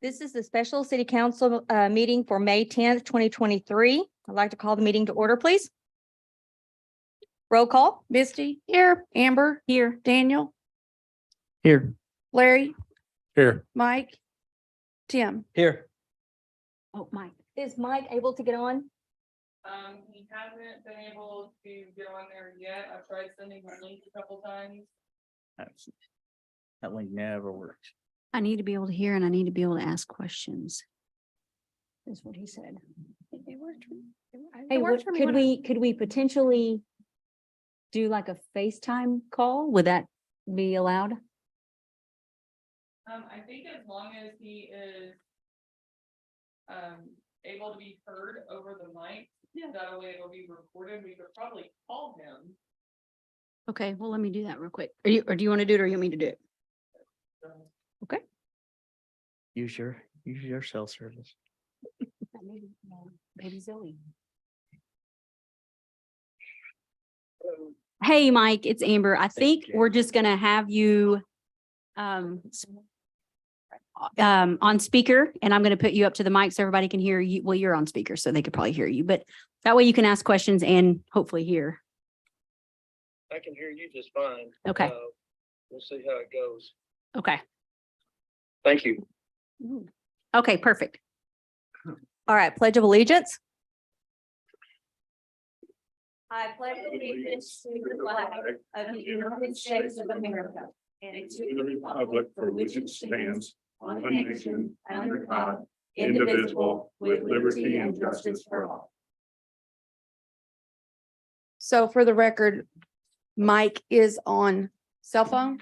This is the special city council meeting for May 10th, 2023. I'd like to call the meeting to order, please. Roll call. Misty. Here. Amber. Here. Daniel. Here. Larry. Here. Mike. Tim. Here. Oh, Mike. Is Mike able to get on? He hasn't been able to get on there yet. I've tried sending my link a couple times. That link never works. I need to be able to hear and I need to be able to ask questions. That's what he said. It worked for me. Hey, could we potentially do like a FaceTime call? Would that be allowed? I think as long as he is able to be heard over the mic, that way it'll be recorded. We could probably call him. Okay, well, let me do that real quick. Or do you want to do it or you want me to do it? Okay. Use your cell service. Maybe Zoe. Hey, Mike, it's Amber. I think we're just gonna have you on speaker, and I'm gonna put you up to the mic so everybody can hear you. Well, you're on speaker, so they could probably hear you, but that way you can ask questions and hopefully hear. I can hear you just fine. Okay. We'll see how it goes. Okay. Thank you. Okay, perfect. All right, Pledge of Allegiance. I pledge allegiance to the flag of the United States of America and to the republic for which it stands, one nation, under God, indivisible, with liberty and justice for all. So for the record, Mike is on cell phone.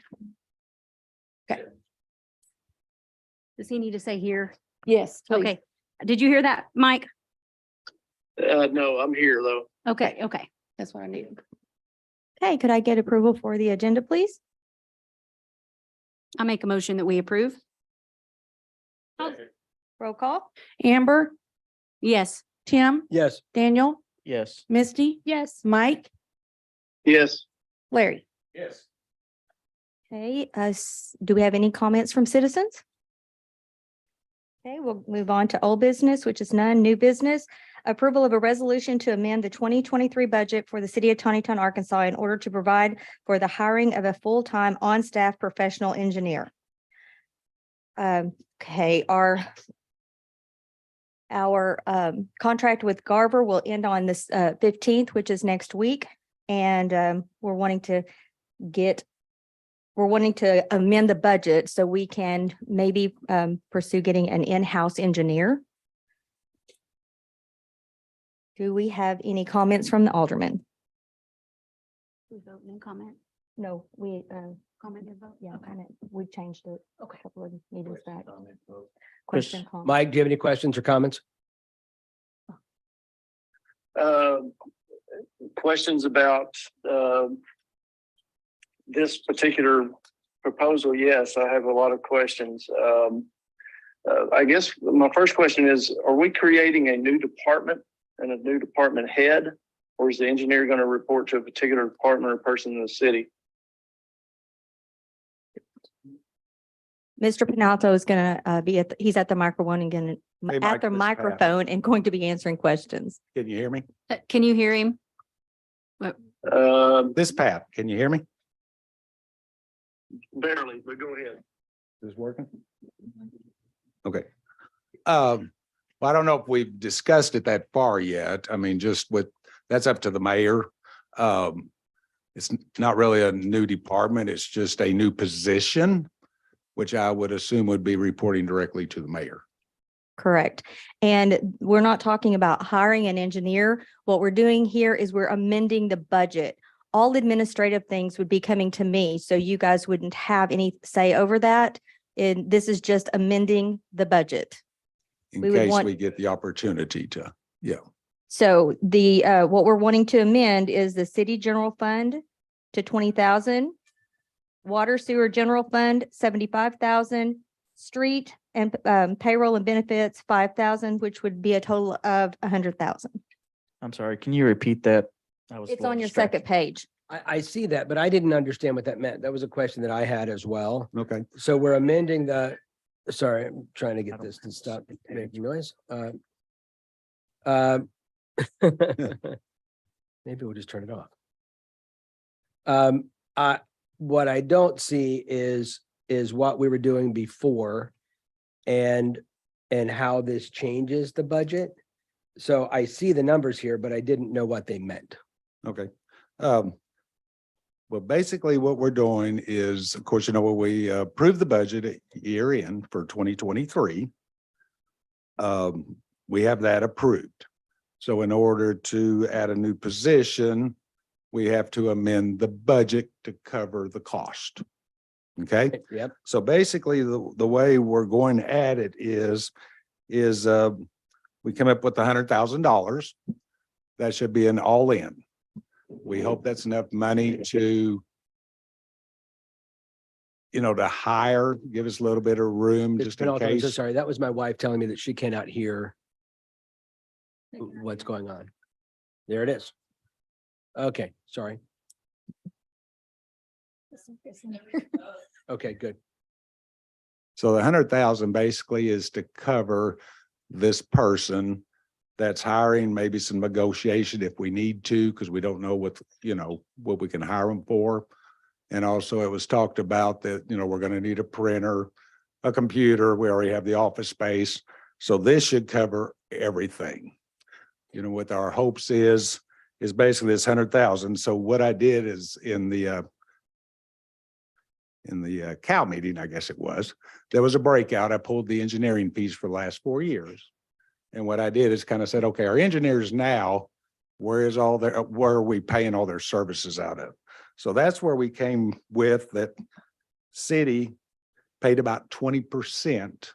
Does he need to say here? Yes. please. Okay. Did you hear that, Mike? No, I'm here though. Okay, okay. That's what I needed. Okay, could I get approval for the agenda, please? I make a motion that we approve. Roll call. Amber. Yes. Tim. Yes. Daniel. Yes. Misty. Yes. Mike. Yes. Larry. Yes. Okay, do we have any comments from citizens? Okay, we'll move on to old business, which is none. New business. Approval of a resolution to amend the 2023 budget for the city of Tontitown, Arkansas in order to provide for the hiring of a full-time on-staff professional engineer. Okay, our contract with Garver will end on this 15th, which is next week. And we're wanting to amend the budget so we can maybe pursue getting an in-house engineer. Do we have any comments from the alderman? We vote, no comment. No, we, Comment and vote. yeah, kind of, we changed it a couple of meetings back. Chris, Question, comment. Mike, do you have any questions or comments? Questions about this particular proposal? Yes, I have a lot of questions. I guess my first question is, are we creating a new department and a new department head? Or is the engineer going to report to a particular department or person in the city? Mr. Penalto is gonna be he's at the microphone and Hey, at Mike, the this is Pat. microphone and going to be answering questions. Can you hear me? Can you hear him? This Pat, can you hear me? Barely, but go ahead. Is this working? Okay. Well, I don't know if we've discussed it that far yet. I mean, just that's up to the mayor. It's not really a new department. It's just a new position, which I would assume would be reporting directly to the mayor. Correct. And we're not talking about hiring an engineer. What we're doing here is we're amending the budget. All administrative things would be coming to me, so you guys wouldn't have any say over that. And this is just amending the budget. In We would case want- we get the opportunity to, yeah. So the what we're wanting to amend is the city general fund to 20,000, water sewer general fund 75,000, street and payroll and benefits 5,000, which would be a total of 100,000. I'm sorry. Can you repeat that? It's on your second page. I see that, but I didn't understand what that meant. That was a question that I had as well. Okay. So we're amending the Sorry, I'm trying to I get don't this to have stop the same making noise. Maybe we'll just turn it off. What I don't see is what we were doing before and how this changes the budget. So I see the numbers here, but I didn't know what they meant. Okay. Well, basically what we're doing is, of course, we approved the budget at year end for 2023. We have that approved. So in order to add a new position, we have to amend the budget to cover the cost. Okay? Yep. So basically, the way we're going to add it is we come up with $100,000. That should be an all-in. We hope that's enough money to, to hire, give us a little bit of room just in Penalty, I'm so case. sorry. That was my wife telling me that she cannot hear what's going on. There it is. Okay, sorry. Okay, good. So the 100,000 basically is to cover this person that's hiring, maybe some negotiation if we need to, because we don't know what we can hire them for. And also it was talked about that, we're going to need a printer, a computer. We already have the office space. So this should cover everything. What our hopes is basically this 100,000. So what I did is in the Cal meeting, I guess it was, there was a breakout. I pulled the engineering fees for the last 4 years. And what I did is kind of said, okay, our engineers now, where are we paying all their services out of? So that's where we came with that city paid about 20%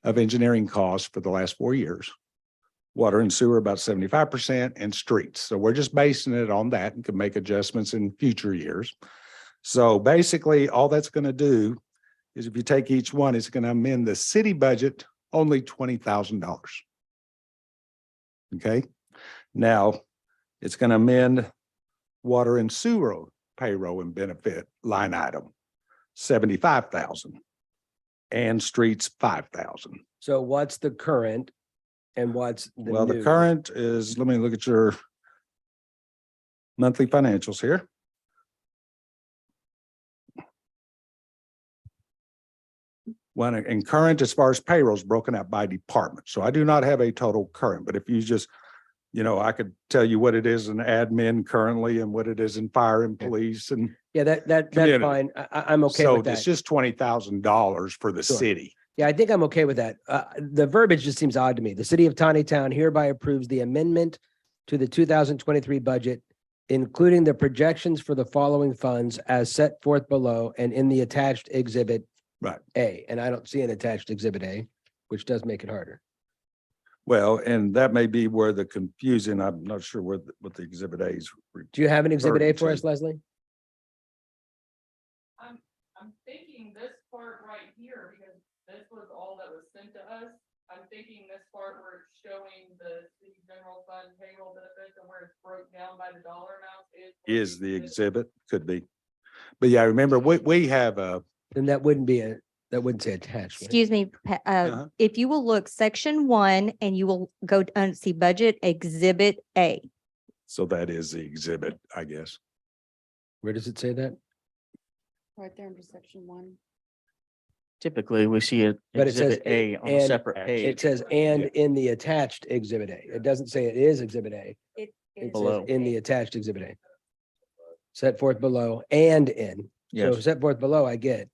of engineering costs for the last 4 years. Water and sewer about 75%, and streets. So we're just basing it on that and can make adjustments in future years. So basically all that's going to do is if you take each one, it's going to amend the city budget only $20,000. Okay. Now it's going to amend water and sewer payroll and benefit line item 75,000 and streets 5,000. So what's the current and what's the Well, the new? current is, let me look at your monthly financials here. One, and current as far as payroll is broken out by department. So I do not have a total current, but if you just, I could tell you what it is in admin currently and what it is in fire and police and. Yeah, that's community. fine. I'm okay So with it's that. just $20,000 for the Sure. city. Yeah, I think I'm okay with that. The verbiage just seems odd to me. The city of Tontitown hereby approves the amendment to the 2023 budget, including the projections for the following funds as set forth below and in the attached exhibit Right. A. And I don't see an attached exhibit A, which does make it harder. Well, and that may be where the confusing, I'm not sure what the exhibit A is. Do you have an exhibit A Referring for to. us, Leslie? I'm thinking this part right here, because this was all that was sent to us. I'm thinking this part where it's showing the city general fund payroll benefits and where it's broke down by the dollar amount Is the exhibit, could be. But yeah, remember, we have Then that wouldn't say attached. would it? Excuse me, if you will look section 1 and you will go and see budget exhibit A. so that is the exhibit, I guess. Where does it say that? Right there under section 1. Typically, we see it But it says exhibit A on a and separate It page says, and Yeah. in the attached exhibit A. It doesn't say it is exhibit A. It It says Below. in the attached exhibit A. Set forth below and in. So Yes, set forth below, I get.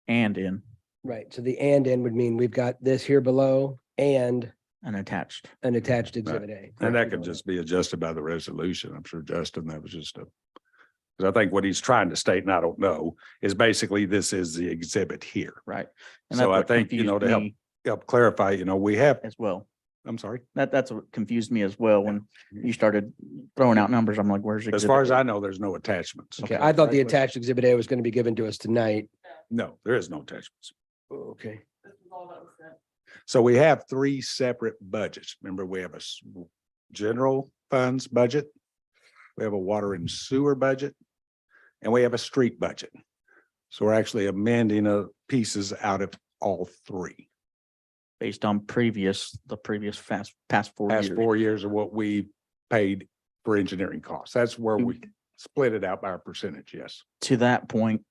and in Right. So the and in would mean we've got this here below and and attached. an attached exhibit A. And that could just be adjusted by the resolution. I'm sure Justin, that was just because I think what he's trying to state, and I don't know, is basically this is the exhibit here. Right. And So that's I what think, confused to help me clarify, we have, as well. I'm sorry. That's what confused me as well when you started throwing out numbers. I'm like, where's As exhibit far as A? I know, there's no attachments. Okay, I thought the attached exhibit A was going to be given to us tonight. No, there is no attachments. Okay. This is all that was sent. So we have 3 separate budgets. Remember, we have a general funds budget. We have a water and sewer budget. And we have a street budget. So we're actually amending pieces out of all three. Based on the previous past 4 Past years. 4 years of what we paid for engineering costs. That's where we split it out by a percentage, yes. To that point,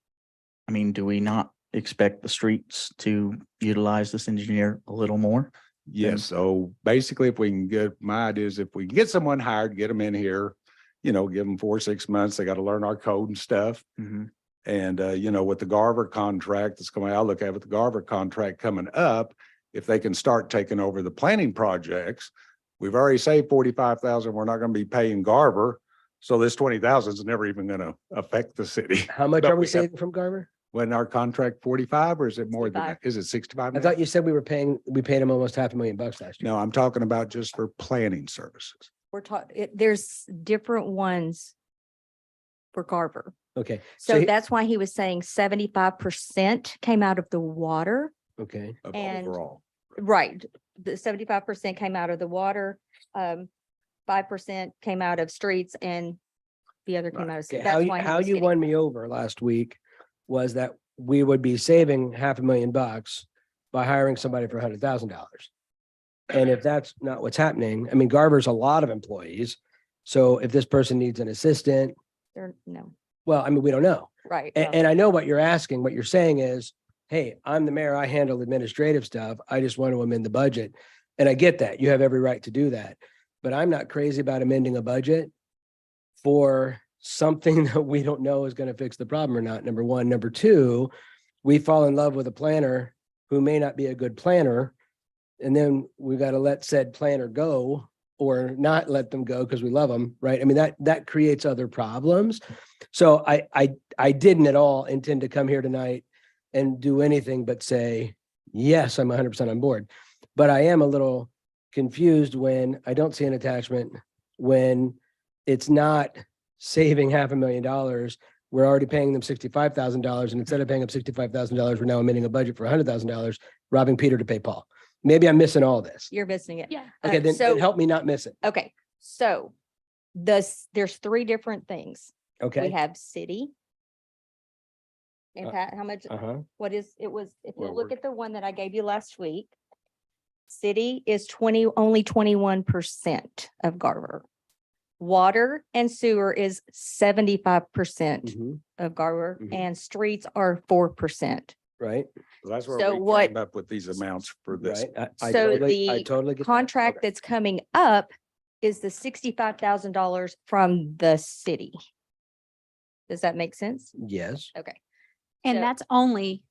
I mean, do we not expect the streets to utilize this engineer a little more? Yes, so basically if we can get, my idea is if we can get someone hired, get them in here, you know, give them 4 or 6 months, they got to learn our code and stuff. Mhm. And, you know, with the Garver contract that's coming, I'll look at with the Garver contract coming up, if they can start taking over the planning projects, we've already saved 45,000. We're not going to be paying Garver. So this 20,000 is never even going to affect the city. How much But are we we have- saving from Garver? When our contract 45 or is it more than 65. that? Is it 65? I thought you said we paid him almost $500,000 last year. No, I'm talking about just for planning services. We're talking, there's different ones for Carver. Okay, So he- that's why he was saying 75% came out of the water. okay, Of And- overall. Right. The 75% came out of the water. 5% came out of streets and the other came out of. okay. That's why he How was you getting- won me over last week was that we would be saving $500,000 by hiring somebody for $100,000. And if that's not what's happening, I mean, Garver's a lot of employees. So if this person needs an assistant, No, well, I mean, we don't know. right. And I know what you're asking. What you're saying is, hey, I'm the mayor. I handle administrative stuff. I just want to amend the budget. And I get that. You have every right to do that. But I'm not crazy about amending a budget for something that we don't know is going to fix the problem or not. Number one. Number two, we fall in love with a planner who may not be a good planner. And then we got to let said planner go or not let them go because we love them, right? I mean, that creates other problems. So I didn't at all intend to come here tonight and do anything but say, yes, I'm 100% on board. But I am a little confused when I don't see an attachment, when it's not saving $500,000. We're already paying them $65,000. And instead of paying them $65,000, we're now amending a budget for $100,000, robbing Peter to pay Paul. Maybe I'm missing all this. You're missing it. Yeah. Okay, then So, help me not miss it. okay, so there's three different things. We Okay. have city. And Uh, Pat, how much, Uh-huh. what is, it was, if you Well, look we're- at the one that I gave you last week, city is only 21% of Garver. Water and sewer is 75% Mhm. of Garver Mhm. and streets are 4%. Right, That's where So we what- came up with these amounts for this. right. I So totally the get that. Contract Okay. that's coming up is the $65,000 from the city. Does that make sense? Yes. Okay. And So- that's only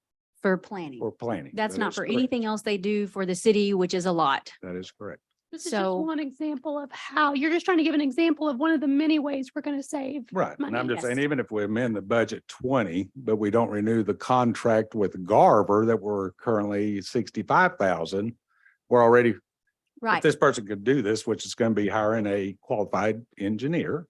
for planning. For planning. That's That not is for correct. anything else they do for the city, which is a lot. That is correct. This is just So- one example of how, you're just trying to give an example of one of the many ways we're gonna save. Right. And I'm money. just saying, Yes. even if we amend the budget 20, but we don't renew the contract with Garver that we're currently 65,000, we're already, if Right. this person could do this, which is going to be hiring a qualified engineer,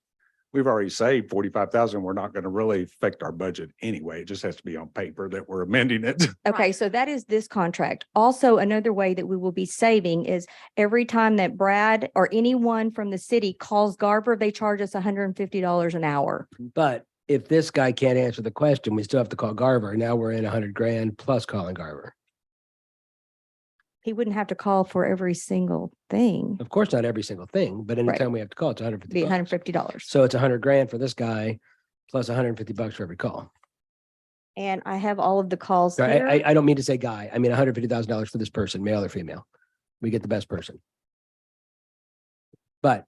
we've already saved 45,000. We're not going to really affect our budget anyway. It just has to be on paper that we're amending it. Okay, so that is this contract. Also, another way that we will be saving is every time that Brad or anyone from the city calls Garver, they charge us $150 an hour. But if this guy can't answer the question, we still have to call Garver. Now we're in $100,000 plus calling Garver. He wouldn't have to call for every single thing. Of course, not every single thing, but Right. anytime we have to call, it's $150. Be $150. So it's $100,000 for this guy plus $150 for every call. And I have all of the calls So here. I don't mean to say guy. I mean $150,000 for this person, male or female. We get the best person. But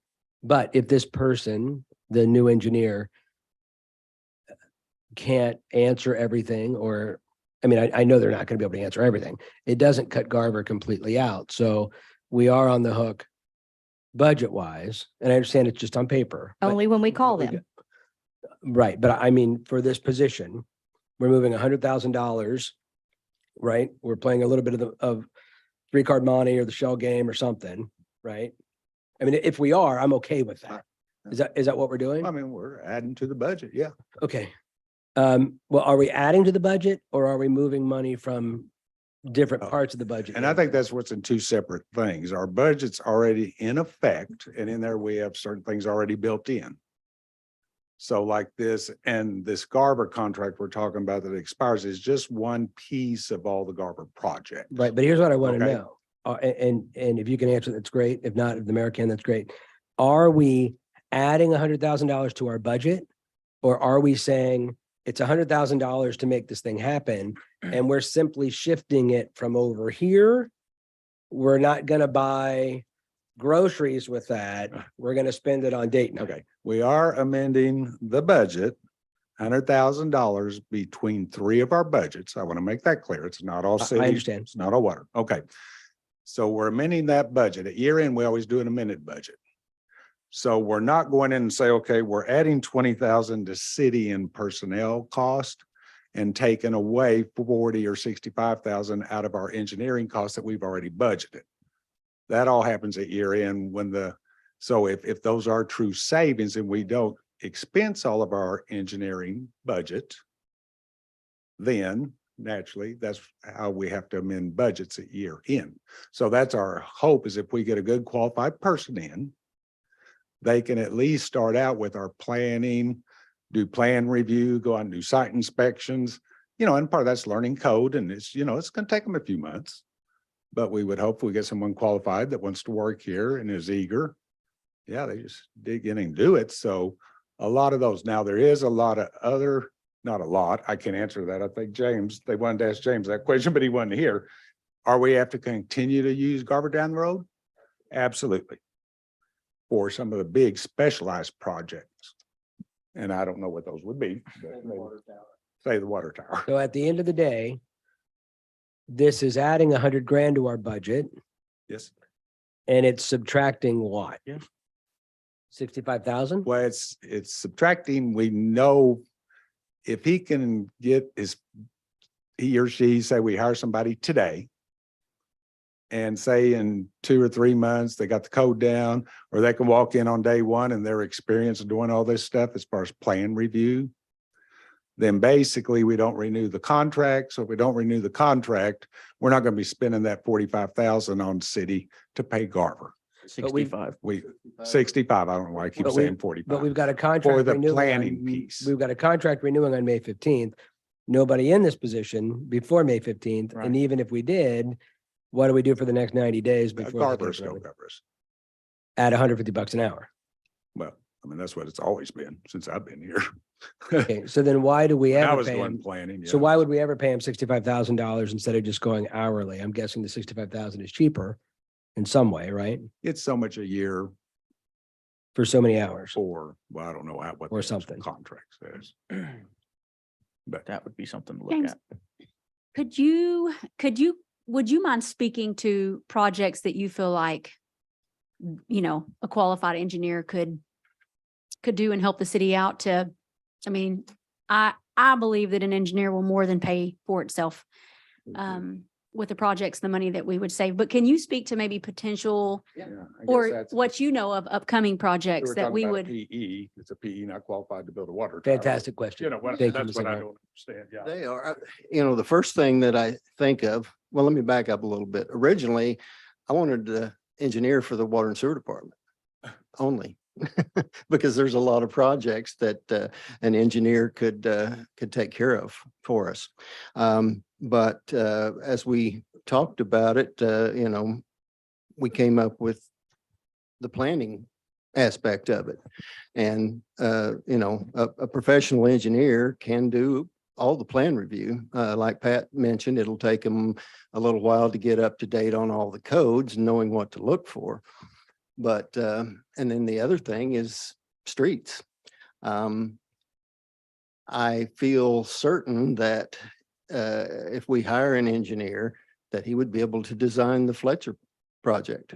if this person, the new engineer, can't answer everything, or, I mean, I know they're not going to be able to answer everything. It doesn't cut Garver completely out. So we are on the hook budget wise, and I understand it's just on paper. but- Only when we call we them. got- Right, but I mean, for this position, we're moving $100,000, right? We're playing a little bit of three card monte or the shell game or something, right? I mean, if we are, I'm okay with that. Is that what we're doing? I mean, we're adding to the budget. Yeah. Okay. Well, are we adding to the budget or are we moving money from different Oh, parts of the budget? And I think that's what's in two separate things. Our budget's already in effect and in there we have certain things already built in. So like this and this Garber contract we're talking about that expires is just one piece of all the Garber projects. Right, but here's what I want to Okay. know. And if you can answer, that's great. If not, if the mayor can, that's great. Are we adding $100,000 to our budget? Or are we saying it's $100,000 to make this thing happen and we're simply shifting it from over here? We're not gonna buy groceries with that. We're gonna spend it on date night. Okay, we are amending the budget, $100,000 between three of our budgets. I want to make that clear. It's not all I city. understand. It's not all water. Okay. So we're amending that budget. At year end, we always do an amended budget. So we're not going in and say, okay, we're adding 20,000 to city and personnel cost and taking away 40 or 65,000 out of our engineering costs that we've already budgeted. That all happens at year end so if those are true savings and we don't expense all of our engineering budget, then naturally that's how we have to amend budgets at year end. So that's our hope, is if we get a good qualified person in, they can at least start out with our planning, do plan review, go out and do site inspections, and part of that's learning code, and it's going to take them a few months. But we would hope we get someone qualified that wants to work here and is eager. Yeah, they just dig in and do it. So a lot of those. Now, there is a lot of other, not a lot, I can answer that. I think they wanted to ask James that question, but he wasn't here. Are we have to continue to use Garber down the road? Absolutely. For some of the big specialized projects. And I don't know what those would be. But maybe, say the water tower. So at the end of the day, this is adding 100 grand to our budget Yes. and it's subtracting what? Yeah. 65,000? Well, it's subtracting. We know if he can get he or she, say we hire somebody today and say in 2 or 3 months, they got the code down, or they can walk in on day one and their experience of doing all this stuff as far as plan review, then basically we don't renew the contract. So if we don't renew the contract, we're not going to be spending that 45,000 on city to pay Garver. 65. 65. I don't know why I keep But we- saying 45. But we've got a contract. For the renewing planning on- piece. We've got a contract renewing on May 15th. Nobody in this position before May 15th. Right. And even if we did, what do we do for the next 90 days before? that Garver gets still renewed? covers. At $150 an hour. Well, I mean, that's what it's always been since I've been here. Okay, so then why do we When I ever was pay doing him? planning. So yeah. why would we ever pay him $65,000 instead of just going hourly? I'm guessing the 65,000 is cheaper in some way, right? It's so much a year For so many hours. or, well, I don't know what. Or the something. Contract says. That would be something to look James. at. Would you mind speaking to projects that you feel like, a qualified engineer could do and help the city out I believe that an engineer will more than pay for itself with the projects, the money that we would save. But can you speak to maybe potential Yeah, I guess or that's- what you know of upcoming we projects were that talking we about would? PE, it's a PE not qualified to build a water tower. Fantastic question. That's Thank you, what Mr. I Grant. don't understand. Yeah. They are, the first thing that I think of, well, let me back up a little bit. Originally, I wanted to engineer for the water and sewer department only. Because there's a lot of projects that an engineer could take care of for us. But as we talked about it, we came up with the planning aspect of it. And, a professional engineer can do all the plan review. Like Pat mentioned, it'll take them a little while to get up to date on all the codes, knowing what to look for. But, and then the other thing is streets. I feel certain that if we hire an engineer, that he would be able to design the Fletcher project.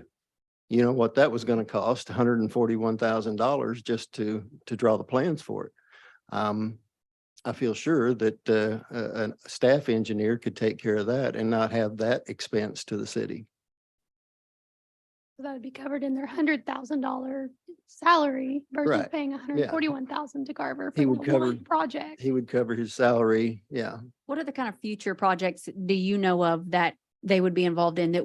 You know what that was going to cost, $141,000 just to draw the plans for it. I feel sure that a staff engineer could take care of that and not have that expense to the city. That would be covered in their $100,000 salary versus Right. paying $141,000 to Garver for He the would cover- one project. He would cover his salary. Yeah. What are the kind of future projects do you know of that they would be involved in that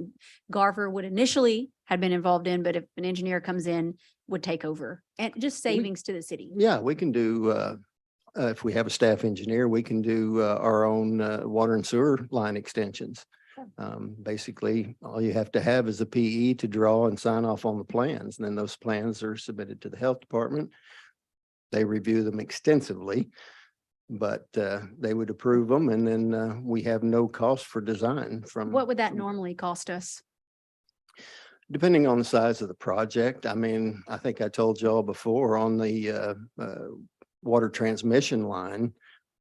Garver would initially had been involved in, but if an engineer comes in, would take over and just savings to the city. Yeah, we can do, if we have a staff engineer, we can do our own water and sewer line extensions. Basically, all you have to have is a PE to draw and sign off on the plans. And then those plans are submitted to the health department. They review them extensively, but they would approve them, and then we have no cost for design from. What would that from- normally cost us? Depending on the size of the project. I mean, I think I told y'all before on the water transmission line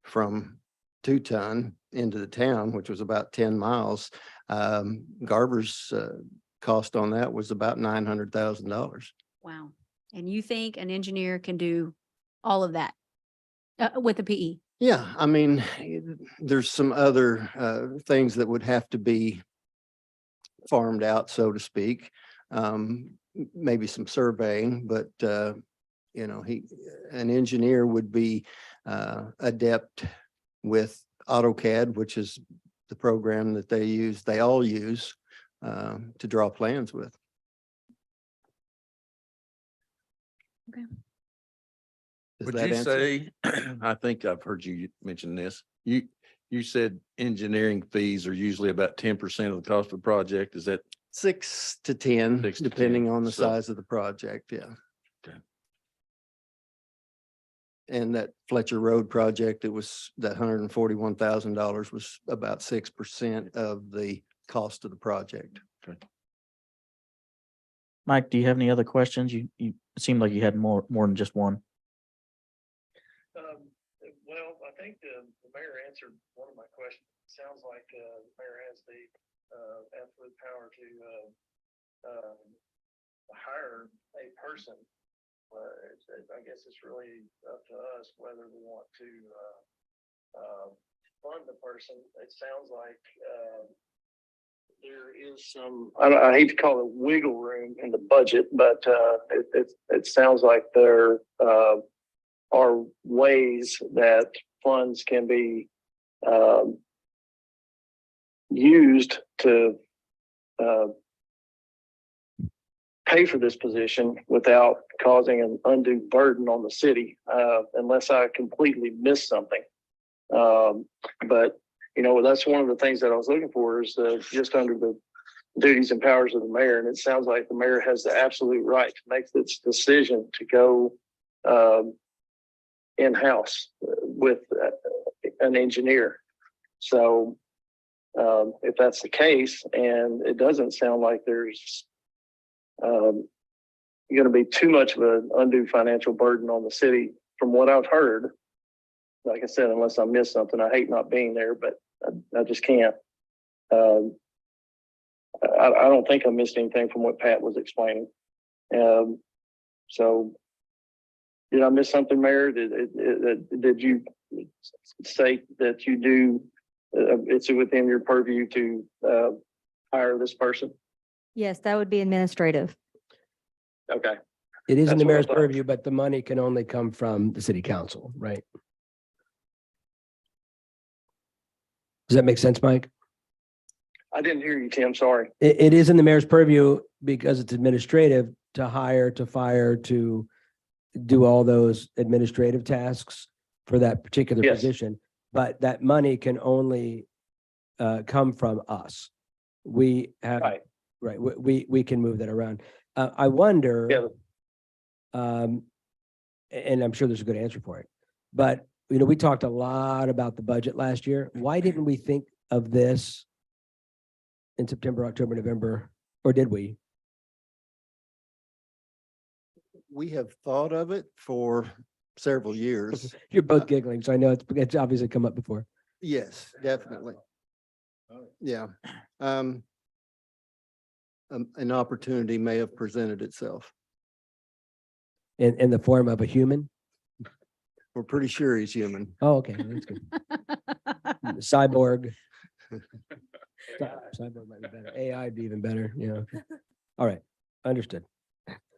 from 2 ton into the town, which was about 10 miles. Garber's cost on that was about $900,000. Wow. And you think an engineer can do all of that with a PE? Yeah, I mean, there's some other things that would have to be farmed out, so to speak. Maybe some surveying, but you know, an engineer would be adept with AutoCAD, which is the program that they all use to draw plans with. Okay. Does Would that you answer? say, I think I've heard you mention this, you said engineering fees are usually about 10% of the cost of the project. Is that 6 to 10, 6 to depending 10, on the so- size of the project, yeah. Okay. And that Fletcher Road project, it was, that $141,000 was about 6% of the cost of the project. Mike, do you have any other questions? You it seemed like you had more than just one. Well, I think the mayor answered one of my questions. Sounds like the mayor has the absolute power to hire a person. I guess it's really up to us whether we want to fund the person. It sounds like there is some, I hate to call it wiggle room in the budget, but it sounds like there are ways that funds can be used to pay for this position without causing an undue burden on the city, unless I completely missed something. But, you know, that's one of the things that I was looking for is just under the duties and powers of the mayor. And it sounds like the mayor has the absolute right to make this decision to go in-house with an engineer. So if that's the case, and it doesn't sound like there's going to be too much of an undue financial burden on the city from what I've heard. Like I said, unless I missed something, I hate not being there, but I just can't. I don't think I missed anything from what Pat was explaining. So did I miss something, Mayor? Did you say that you do, it's within your purview to hire this person? Yes, that would be administrative. Okay. It is in That's the what I mayor's thought. purview, but the money can only come from the city council, right? Does that make sense, Mike? I didn't hear you, Tim. Sorry. It is in the mayor's purview because it's administrative to hire, to fire, to do all those administrative tasks for that particular Yes. position. But that money can only come from us. We have, Right. right, we can move that around. I wonder. Yeah. And I'm sure there's a good answer for it. But, you know, we talked a lot about the budget last year. Why didn't we think of this in September, October, November, or did we? We have thought of it for several years. You're both giggling, so I know it's obviously come up before. Yes, definitely. Yeah. An opportunity may have presented itself. In the form of a human? We're pretty sure he's human. Oh, okay, that's good. Cyborg. Cyborg might be better. AI would be even better, yeah. All right, understood.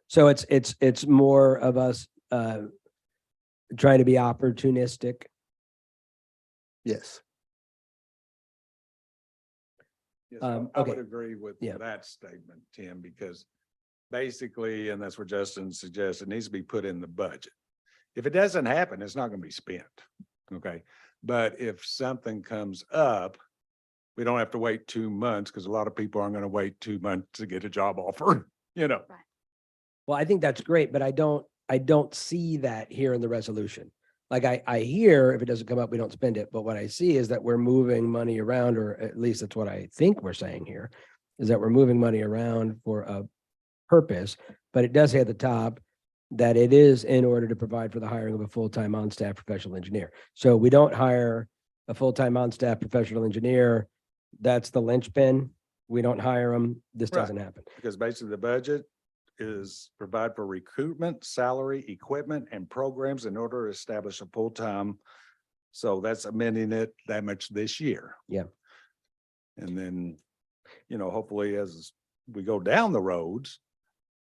So it's more of us trying to be opportunistic. Yes. Yes, I Okay. would agree with Yeah. that statement, Tim, because basically, and that's what Justin suggested, it needs to be put in the budget. If it doesn't happen, it's not gonna be spent, okay? But if something comes up, we don't have to wait 2 months, because a lot of people aren't gonna wait 2 months to get a job offer, you know? Well, I think that's great, but I don't see that here in the resolution. Like I hear if it doesn't come up, we don't spend it, but what I see is that we're moving money around, or at least that's what I think we're saying here, is that we're moving money around for a purpose, but it does say at the top that it is in order to provide for the hiring of a full-time on-staff professional engineer. So we don't hire a full-time on-staff professional engineer. That's the linchpin. We don't hire them. This Right. doesn't happen. Because basically the budget is provide for recruitment, salary, equipment, and programs in order to establish a full-time. So that's amending it that much this year. Yeah. And then, hopefully as we go down the roads,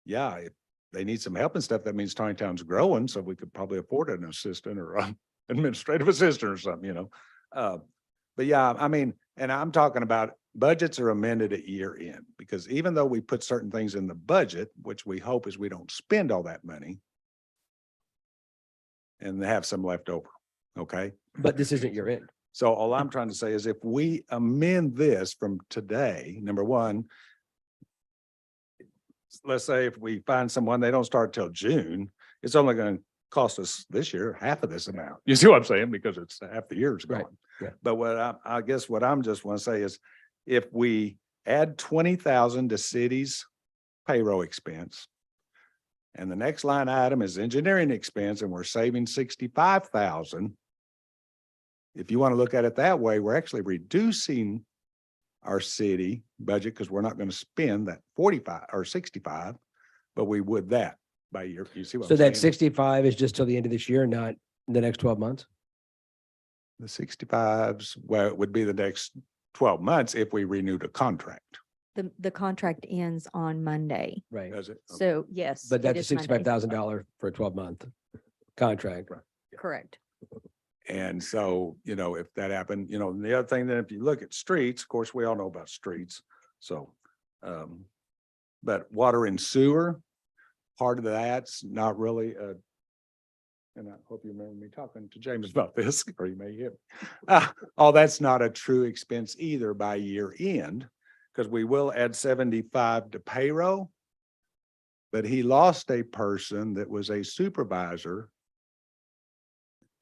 yeah, if they need some help and stuff, that means Tontitown's growing, so we could probably afford an assistant or administrative assistant or something. But yeah, I mean, and I'm talking about budgets are amended at year end, because even though we put certain things in the budget, which we hope is we don't spend all that money and have some left over, okay? But this isn't your end. So all I'm trying to say is if we amend this from today, number one, let's say if we find someone, they don't start till June, it's only going to cost us this year half of this amount. You see what I'm saying? Because it's half the year's Right, gone. yeah. But I guess what I'm just want to say is if we add 20,000 to city's payroll expense, and the next line item is engineering expense, and we're saving 65,000. If you want to look at it that way, we're actually reducing our city budget, because we're not going to spend that 45 or 65, but we would that by year. You see what So I'm saying? that 65 is just till the end of this year, not the next 12 months? The 65s, well, it would be the next 12 months if we renewed a contract. The contract ends on Monday. Right. Does it? So yes. But it that's is Monday. $65,000 for a 12-month contract. Correct. And so, if that happened, and the other thing, then if you look at streets, of course, we all know about streets. So, but water and sewer, part of that's not really and I hope you remember me talking to James about this, or you may hear. Oh, that's not a true expense either by year end, because we will add 75 to payroll. But he lost a person that was a supervisor.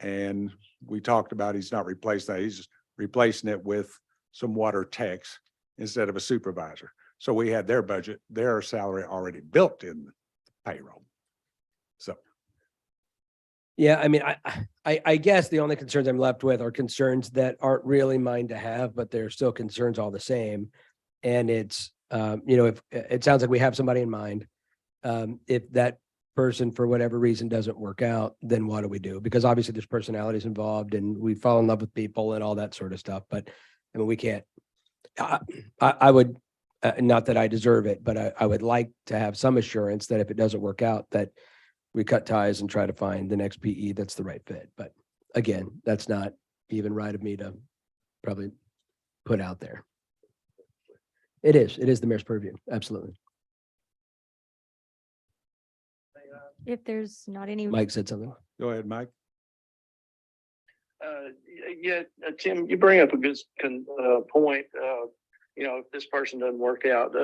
And we talked about he's not replaced that. He's replacing it with some water techs instead of a supervisor. So we had their budget, their salary already built in the payroll. So. Yeah, I mean, I guess the only concerns I'm left with are concerns that aren't really mine to have, but they're still concerns all the same. And it's, if it sounds like we have somebody in mind, if that person for whatever reason doesn't work out, then what do we do? Because obviously there's personalities involved and we fall in love with people and all that sort of stuff. But I mean, we can't, I would, not that I deserve it, but I would like to have some assurance that if it doesn't work out, that we cut ties and try to find the next PE that's the right fit. But again, that's not even right of me to probably put out there. It is the mayor's purview. Absolutely. If there's not any. Mike said something. Go ahead, Mike. Yeah, Tim, you bring up a good point. If this person doesn't work out,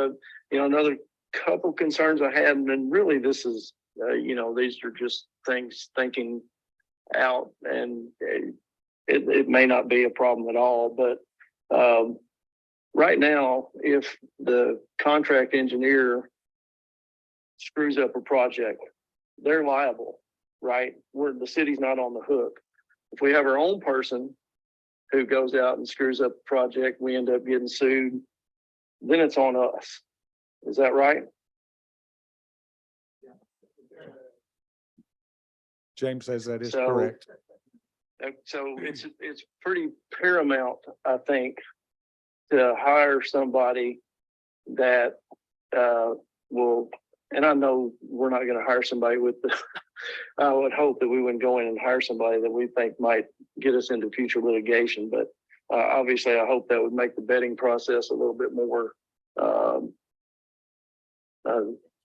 another couple concerns I had, and then really this is, these are just things thinking out, and it may not be a problem at all, but right now, if the contract engineer screws up a project, they're liable, right? The city's not on the hook. If we have our own person who goes out and screws up a project, we end up getting sued, then it's on us. Is that right? James says that is So- correct. So it's pretty paramount, I think, to hire somebody that will, and I know we're not going to hire somebody with the, I would hope that we wouldn't go in and hire somebody that we think might get us into future litigation, but obviously, I hope that would make the vetting process a little bit more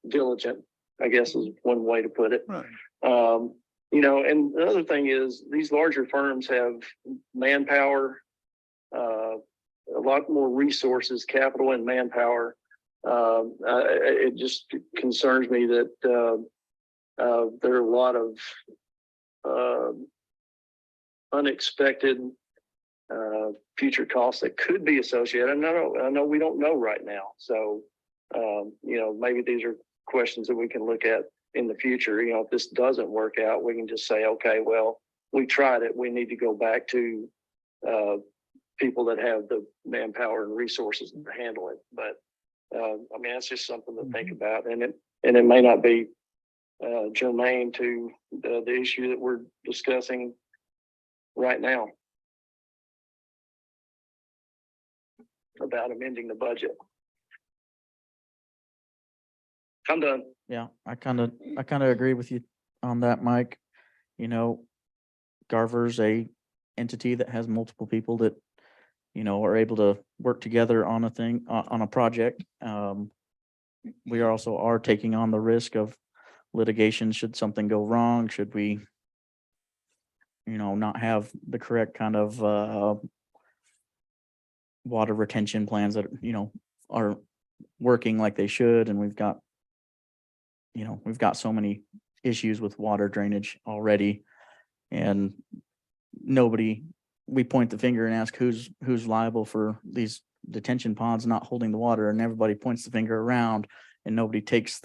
diligent, I guess is one way to put it. Right. You know, and the other thing is these larger firms have manpower, a lot more resources, capital and manpower. It just concerns me that there are a lot of unexpected future costs that could be associated. I know we don't know right now. So, you know, maybe these are questions that we can look at in the future. You know, if this doesn't work out, we can just say, okay, well, we tried it. We need to go back to people that have the manpower and resources to handle it. But I mean, that's just something to think about, and it may not be germane to the issue that we're discussing right now about amending the budget. I'm done. Yeah, I kind of agree with you on that, Mike. You know, Garver's a entity that has multiple people that, you know, are able to work together on a thing, on a project. We also are taking on the risk of litigation should something go wrong, should we, you know, not have the correct kind of water retention plans that, you know, are working like they should. And we've got so many issues with water drainage already, and we point the finger and ask who's liable for these detention ponds not holding the water, and everybody points the finger around and nobody takes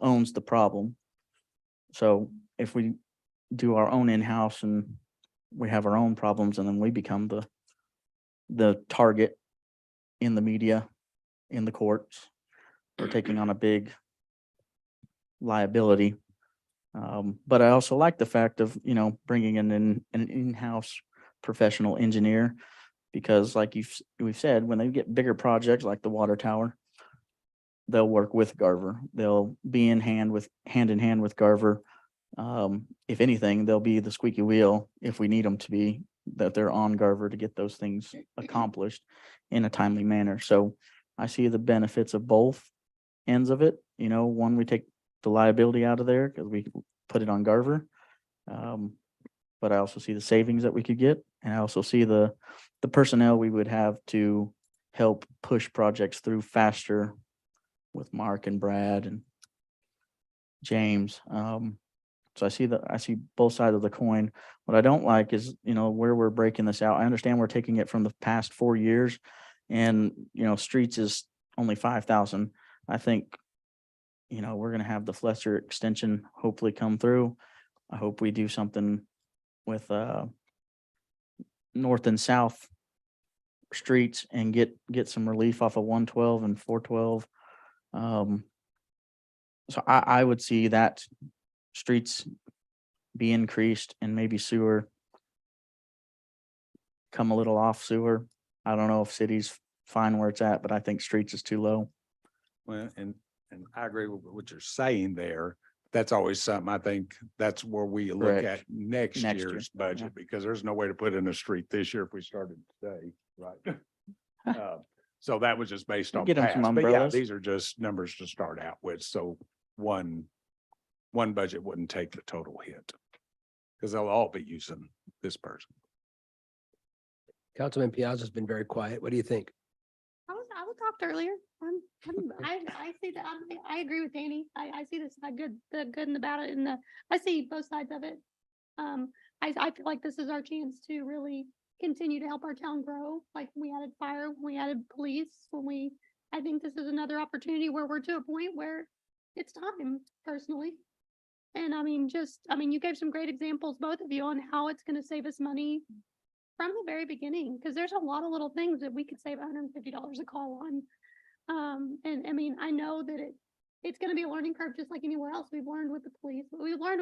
owns the problem. So if we do our own in-house and we have our own problems, and then we become the target in the media, in the courts, we're taking on a big liability. But I also like the fact of, you know, bringing in an in-house professional engineer, because like we've said, when they get bigger projects like the water tower, they'll work with Garver. They'll be hand in hand with Garver. If anything, they'll be the squeaky wheel if we need them to be, that they're on Garver to get those things accomplished in a timely manner. So I see the benefits of both ends of it. You know, one, we take the liability out of there because we put it on Garver. But I also see the savings that we could get, and I also see the personnel we would have to help push projects through faster with Mark and Brad and James. So I see both sides of the coin. What I don't like is, you know, where we're breaking this out. I understand we're taking it from the past 4 years, and, you know, streets is only 5,000. I think, you know, we're going to have the Fletcher extension hopefully come through. I hope we do something with north and south streets and get some relief off of 112 and 412. So I would see that streets be increased and maybe sewer come a little off sewer. I don't know if city's fine where it's at, but I think streets is too low. Well, and I agree with what you're saying there. That's always something, I think that's where we look Correct. at next Next year, year's budget, because there's no way to put in a street this year if we started today, right? So that was just based on Get 'em some past, but yeah, umbrellas. these are just numbers to start out with. So one budget wouldn't take the total hit, because they'll all be using this person. Councilman Piazza's been very quiet. What do you think? I was talked earlier. I see that. I agree with Danny. I see this, the good and the bad, and I see both sides of it. I feel like this is our chance to really continue to help our town grow. Like we added fire, we added police, I think this is another opportunity where we're to a point where it's time, personally. And you gave some great examples, both of you, on how it's gonna save us money from the very beginning, because there's a lot of little things that we could save $150 a call on. And I know that it's going to be a learning curve, just like anywhere else. We've learned with the police, but we've learned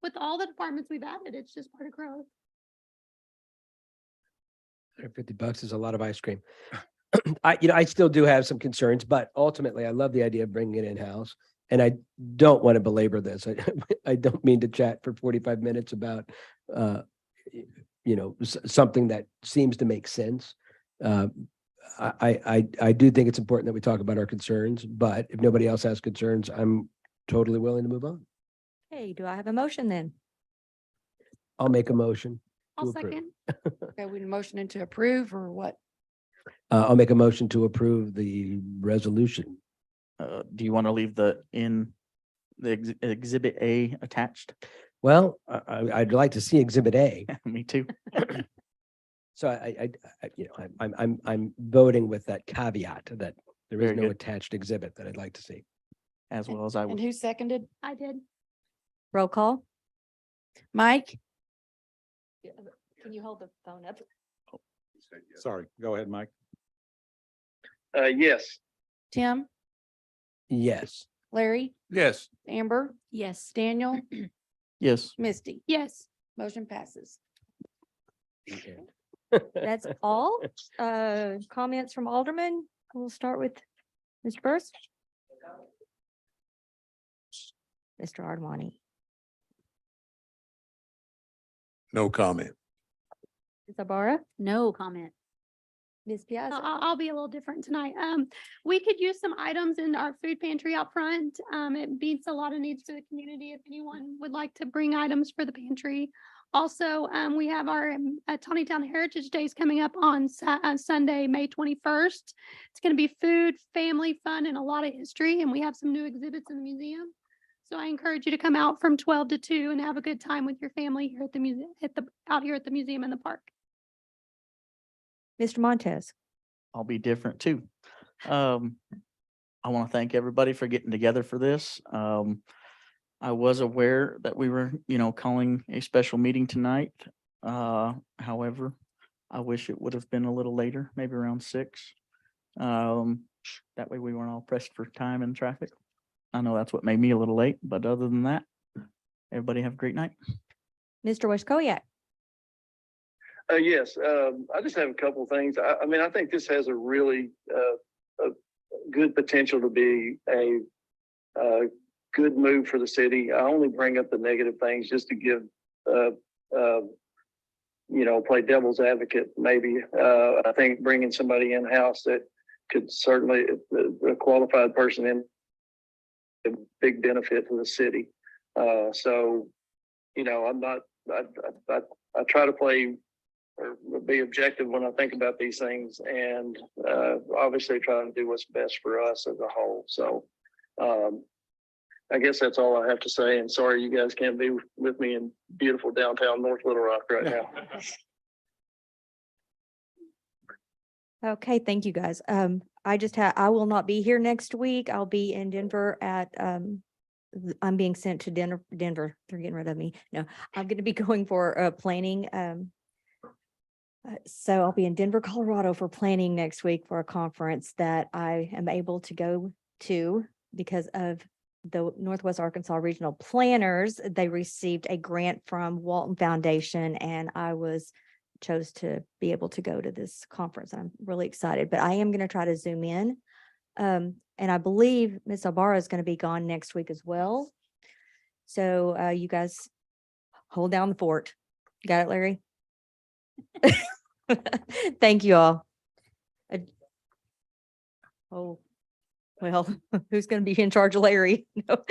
with all the departments we've added. It's just part of growth. $150 is a lot of ice cream. I still do have some concerns, but ultimately I love the idea of bringing it in-house. And I don't want to belabor this. I don't mean to chat for 45 minutes about something that seems to make sense. I do think it's important that we talk about our concerns, but if nobody else has concerns, I'm totally willing to move on. Hey, do I have a motion then? I'll make a motion. to I'll approve. second. Okay, we motioning to approve or what? I'll make a motion to approve the resolution. Do you want to leave the exhibit A attached? Well, I'd like to see Exhibit A. Me too, So I'm voting with that caveat that there is Very no good. attached exhibit that I'd like to see. as well as I And would. who seconded? I did. Roll call. Mike? Can you hold the phone up? Sorry, go ahead, Mike. Yes. Tim? Yes. Larry? Yes. Amber? Yes. Daniel? Yes, Misty? Yes. Motion passes. That's all. Comments from Alderman. We'll start with Mr. Burris. Mr. Ardwani. No comment. Ms. Ibarra. No comment. Ms. Piazza. I'll be a little different tonight. We could use some items in our food pantry out front. It meets a lot of needs for the community. If anyone would like to bring items for the pantry. Also, we have our Tontitown Heritage Days coming up on Sunday, May 21st. It's going to be food, family fun, and a lot of history. And we have some new exhibits in the museum. So I encourage you to come out from 12 to 2 and have a good time with your family here at the museum, out here at the museum in the park. Mr. Montez. I'll be different too. I want to thank everybody for getting together for this. I was aware that we were, calling a special meeting tonight. However, I wish it would have been a little later, maybe around 6. That way we weren't all pressed for time and traffic. I know that's what made me a little late, but other than that, everybody have a great night. Mr. Westcoyak. Yes, I just have a couple of things. I mean, I think this has a really a good potential to be a good move for the city. I only bring up the negative things just to give, play devil's advocate, maybe. I think bringing somebody in-house that could certainly, a qualified person in, a big benefit to the city. So, I'm not, I try to play or be objective when I think about these things, and obviously trying to do what's best for us as a whole. So I guess that's all I have to say. And sorry you guys can't be with me in beautiful downtown North Little Rock right now. Okay, thank you guys. I will not be here next week. I'll be in Denver at, I'm being sent to Denver. They're getting rid of me. No, I'm going to be going for planning. So I'll be in Denver, Colorado for planning next week for a conference that I am able to go to because of the Northwest Arkansas Regional Planners. They received a grant from Walton Foundation, and I chose to be able to go to this conference. I'm really excited, but I am going to try to Zoom in. And I believe Ms. Ibarra is going to be gone next week as well. So you guys hold down the fort. Got it, Larry? Thank you all. Oh, well, who's going to be in charge of Larry? No.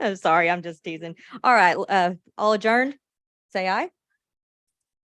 I'm sorry, I'm just teasing. All right, all adjourned. Say aye.